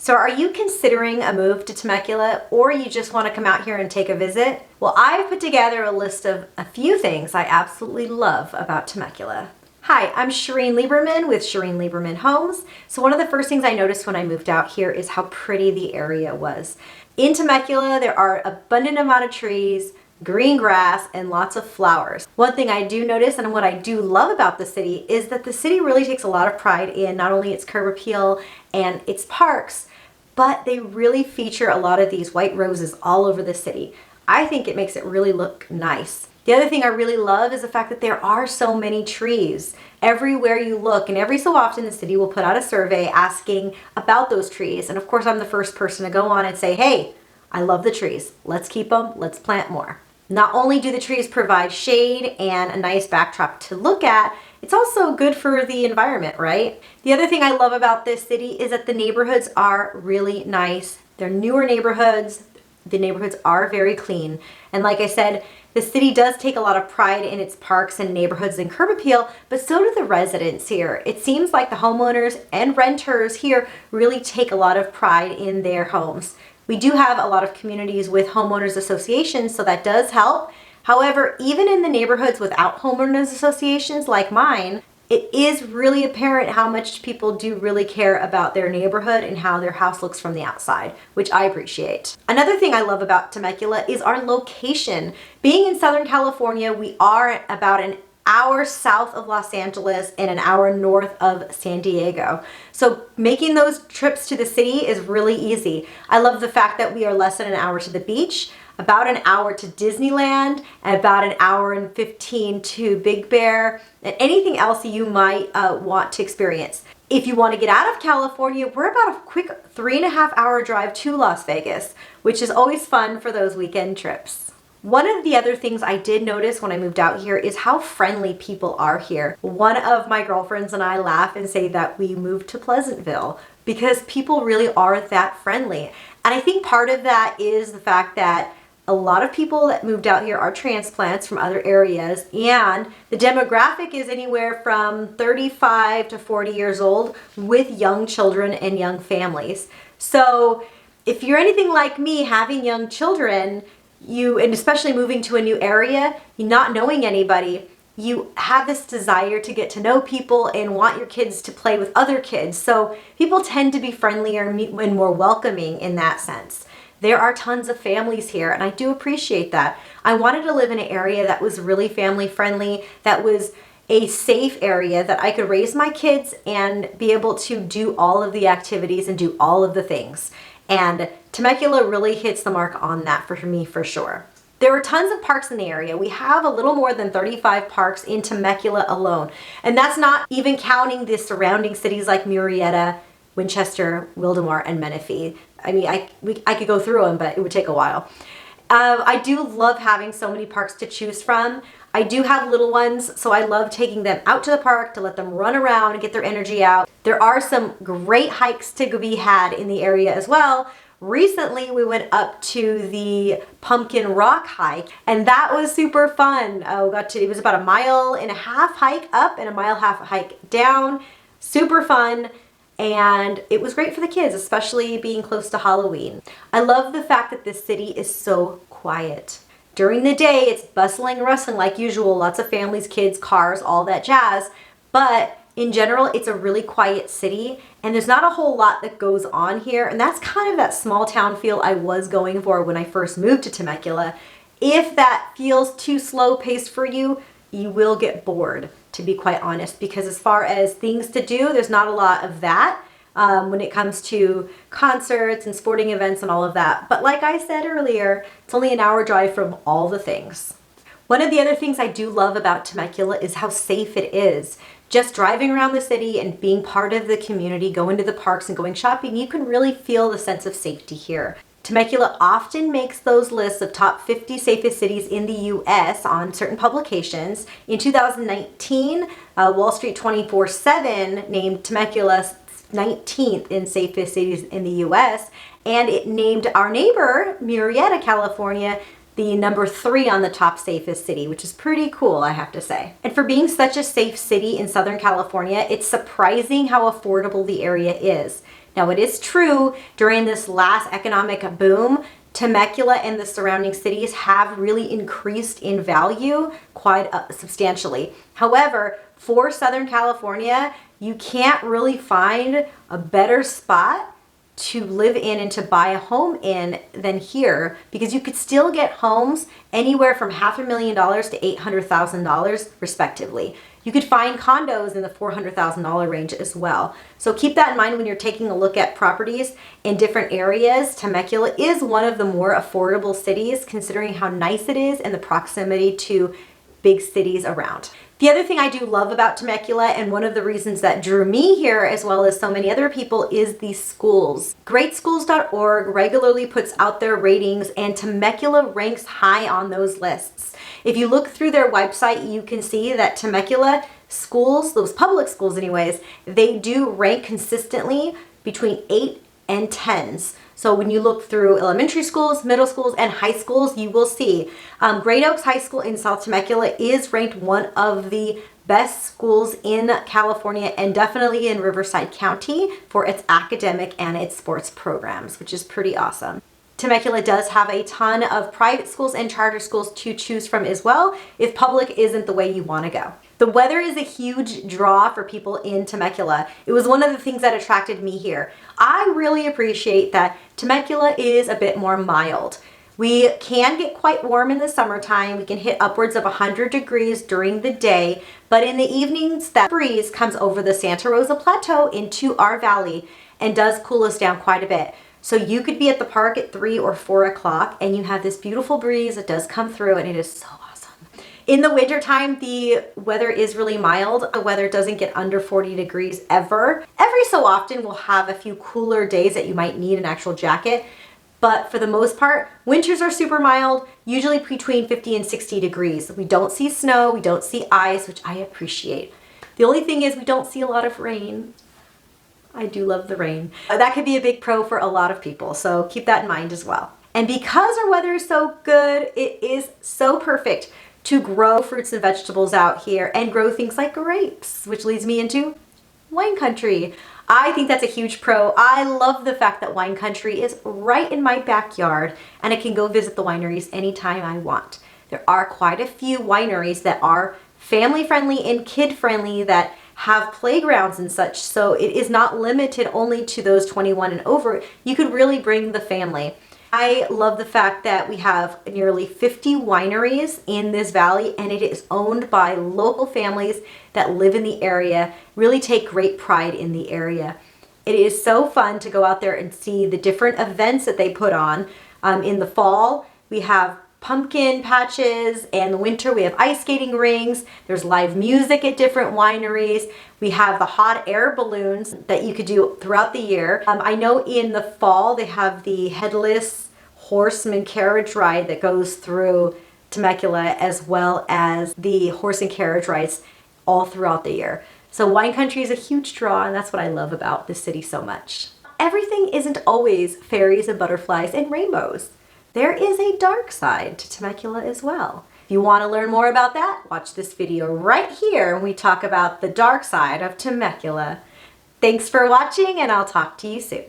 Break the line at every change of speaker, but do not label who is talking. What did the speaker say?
So are you considering a move to Temecula, or you just want to come out here and take a visit? Well, I've put together a list of a few things I absolutely love about Temecula. Hi, I'm Shirin Lieberman with Shirin Lieberman Homes. So one of the first things I noticed when I moved out here is how pretty the area was. In Temecula, there are abundant amount of trees, green grass, and lots of flowers. One thing I do notice and what I do love about the city is that the city really takes a lot of pride in not only its curb appeal and its parks, but they really feature a lot of these white roses all over the city. I think it makes it really look nice. The other thing I really love is the fact that there are so many trees. Everywhere you look, and every so often the city will put out a survey asking about those trees. And of course, I'm the first person to go on and say, hey, I love the trees. Let's keep them, let's plant more. Not only do the trees provide shade and a nice backdrop to look at, it's also good for the environment, right? The other thing I love about this city is that the neighborhoods are really nice. They're newer neighborhoods. The neighborhoods are very clean. And like I said, the city does take a lot of pride in its parks and neighborhoods and curb appeal, but so do the residents here. It seems like the homeowners and renters here really take a lot of pride in their homes. We do have a lot of communities with homeowners associations, so that does help. However, even in the neighborhoods without homeowners associations like mine, it is really apparent how much people do really care about their neighborhood and how their house looks from the outside, which I appreciate. Another thing I love about Temecula is our location. Being in Southern California, we are about an hour south of Los Angeles and an hour north of San Diego. So making those trips to the city is really easy. I love the fact that we are less than an hour to the beach, about an hour to Disneyland, and about an hour and 15 to Big Bear, and anything else you might want to experience. If you want to get out of California, we're about a quick 3.5-hour drive to Las Vegas, which is always fun for those weekend trips. One of the other things I did notice when I moved out here is how friendly people are here. One of my girlfriends and I laugh and say that we moved to Pleasantville because people really are that friendly. And I think part of that is the fact that a lot of people that moved out here are transplants from other areas, and the demographic is anywhere from 35 to 40 years old with young children and young families. So if you're anything like me, having young children, and especially moving to a new area, you not knowing anybody, you have this desire to get to know people and want your kids to play with other kids. So people tend to be friendlier and more welcoming in that sense. There are tons of families here, and I do appreciate that. I wanted to live in an area that was really family friendly, that was a safe area that I could raise my kids and be able to do all of the activities and do all of the things. And Temecula really hits the mark on that for me, for sure. There are tons of parks in the area. We have a little more than 35 parks in Temecula alone. And that's not even counting the surrounding cities like Murrieta, Winchester, Wildomar, and Menifee. I mean, I could go through them, but it would take a while. I do love having so many parks to choose from. I do have little ones, so I love taking them out to the park to let them run around and get their energy out. There are some great hikes to be had in the area as well. Recently, we went up to the Pumpkin Rock hike, and that was super fun. It was about 1.5 mile hike up and 1.5 mile hike down. Super fun. And it was great for the kids, especially being close to Halloween. I love the fact that this city is so quiet. During the day, it's bustling, rustling like usual, lots of families, kids, cars, all that jazz. But in general, it's a really quiet city, and there's not a whole lot that goes on here. And that's kind of that small town feel I was going for when I first moved to Temecula. If that feels too slow paced for you, you will get bored, to be quite honest, because as far as things to do, there's not a lot of that when it comes to concerts and sporting events and all of that. But like I said earlier, it's only an hour drive from all the things. One of the other things I do love about Temecula is how safe it is. Just driving around the city and being part of the community, going to the parks and going shopping, you can really feel the sense of safety here. Temecula often makes those lists of top 50 safest cities in the U.S. on certain publications. In 2019, Wall Street 24/7 named Temecula 19th in safest cities in the U.S., and it named our neighbor, Murrieta, California, the number 3 on the top safest city, which is pretty cool, I have to say. And for being such a safe city in Southern California, it's surprising how affordable the area is. Now, it is true during this last economic boom, Temecula and the surrounding cities have really increased in value quite substantially. However, for Southern California, you can't really find a better spot to live in and to buy a home in than here, because you could still get homes anywhere from $500,000 to $800,000 respectively. You could find condos in the $400,000 range as well. So keep that in mind when you're taking a look at properties in different areas. Temecula is one of the more affordable cities considering how nice it is and the proximity to big cities around. The other thing I do love about Temecula, and one of the reasons that drew me here as well as so many other people, is the schools. Greatschools.org regularly puts out their ratings, and Temecula ranks high on those lists. If you look through their website, you can see that Temecula schools, those public schools anyways, they do rank consistently between 8 and 10s. So when you look through elementary schools, middle schools, and high schools, you will see Great Oaks High School in South Temecula is ranked one of the best schools in California and definitely in Riverside County for its academic and its sports programs, which is pretty awesome. Temecula does have a ton of private schools and charter schools to choose from as well if public isn't the way you want to go. The weather is a huge draw for people in Temecula. It was one of the things that attracted me here. I really appreciate that Temecula is a bit more mild. We can get quite warm in the summertime. We can hit upwards of 100 degrees during the day, but in the evenings that breeze comes over the Santa Rosa Plateau into our valley and does cool us down quite a bit. So you could be at the park at 3 or 4 o'clock and you have this beautiful breeze that does come through, and it is so awesome. In the wintertime, the weather is really mild. The weather doesn't get under 40 degrees ever. Every so often we'll have a few cooler days that you might need an actual jacket. But for the most part, winters are super mild, usually between 50 and 60 degrees. We don't see snow, we don't see ice, which I appreciate. The only thing is we don't see a lot of rain. I do love the rain. That could be a big pro for a lot of people, so keep that in mind as well. And because our weather is so good, it is so perfect to grow fruits and vegetables out here and grow things like grapes, which leads me into wine country. I think that's a huge pro. I love the fact that wine country is right in my backyard and I can go visit the wineries anytime I want. There are quite a few wineries that are family friendly and kid friendly that have playgrounds and such, so it is not limited only to those 21 and over. You could really bring the family. I love the fact that we have nearly 50 wineries in this valley, and it is owned by local families that live in the area, really take great pride in the area. It is so fun to go out there and see the different events that they put on. In the fall, we have pumpkin patches, and in the winter we have ice skating rings. There's live music at different wineries. We have the hot air balloons that you could do throughout the year. I know in the fall they have the headless horseman carriage ride that goes through Temecula, as well as the horse and carriage rides all throughout the year. So wine country is a huge draw, and that's what I love about this city so much. Everything isn't always fairies and butterflies and rainbows. There is a dark side to Temecula as well. If you want to learn more about that, watch this video right here when we talk about the dark side of Temecula. Thanks for watching, and I'll talk to you soon.